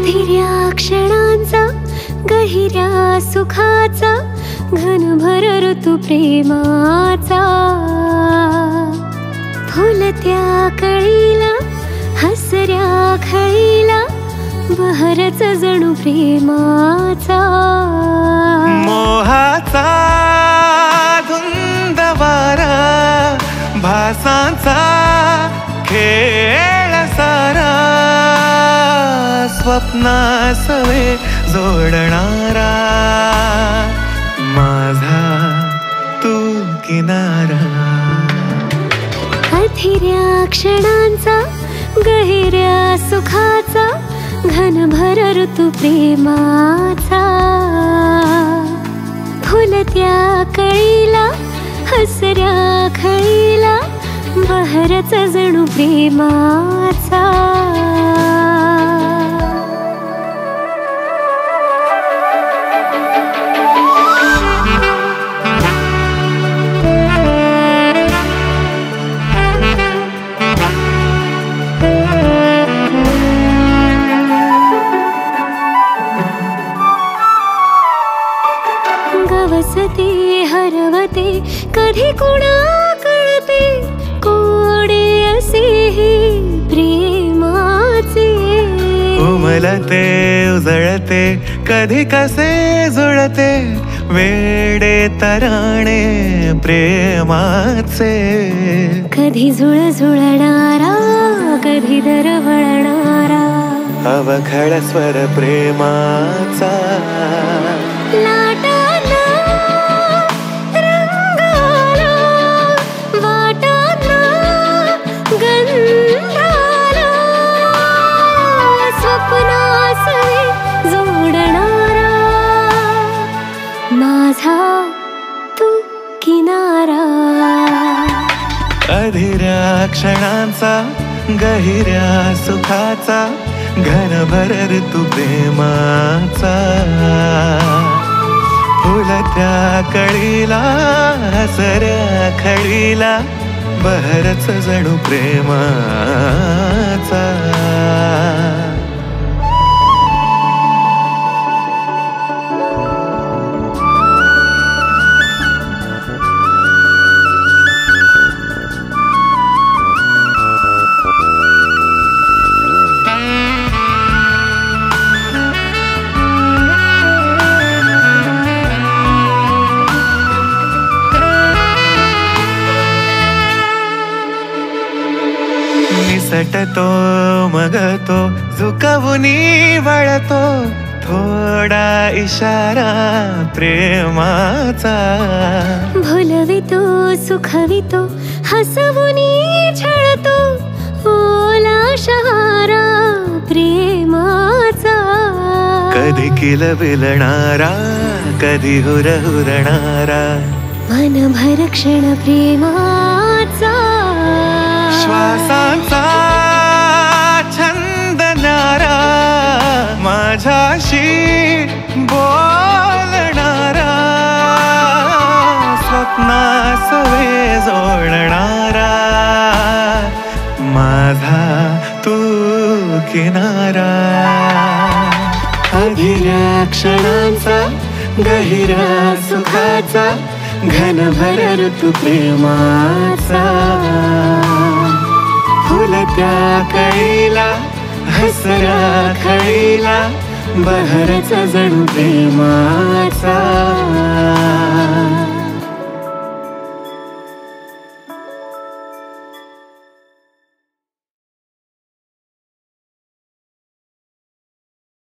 अधीर्या क्षणांचा गहिऱ्या सुखाचा घनभर ऋतू प्रेमाचा फुलत्या कळीला हसऱ्या खळीला बहरच जणू प्रेमाचा मोहाचा धुंद वारा भासांचा खेळ सारा स्वप्नासवे जोडणारा माझा तू किनारा अधीर्या क्षणांचा गहिऱ्या सुखाचा घनभर ऋतू प्रेमाचा फुलत्या कळीला हसऱ्या खळीला बहरच जणू प्रेमाचा गवसते हरवते कधी कुणा कळते कोडे असेही प्रेमाचे उमलते उजळते कधी कसे जुळते वेडे तराणे प्रेमाचे कधी झुळझुळणारा कधी दरवळणारा अवखळ स्वर प्रेमाचा लाटांना रंगाला वाटांना गंधाला स्वप्नासवे जोडणारा माझा तू किनारा अधीर्या क्षणांचा गहिऱ्या सुखाचा घनभर ऋतू प्रेमाचा फुलत्या कळीला हसऱ्या खळीला बहरच जणू प्रेमाचा निसटतो मग तो झुकवूनी वळतो थोडा इशारा प्रेमाचा भुलवितो सुखवितो हसवूनी छळतो ओला शहारा प्रेमाचा कधी किलबिलणारा कधी हुरहुरणारा मनभर क्षण प्रेमाचा श्वासांचा छंद न्यारा माझ्याशी बोलणारा स्वप्नासवे जोडणारा माझा तू किनारा अधीर्या क्षणांचा गहिऱ्या सुखाचा घनभर ऋतू प्रेमाचा फुलत्या कळीला हसऱ्या खळीला बहरच जणू प्रेमाचा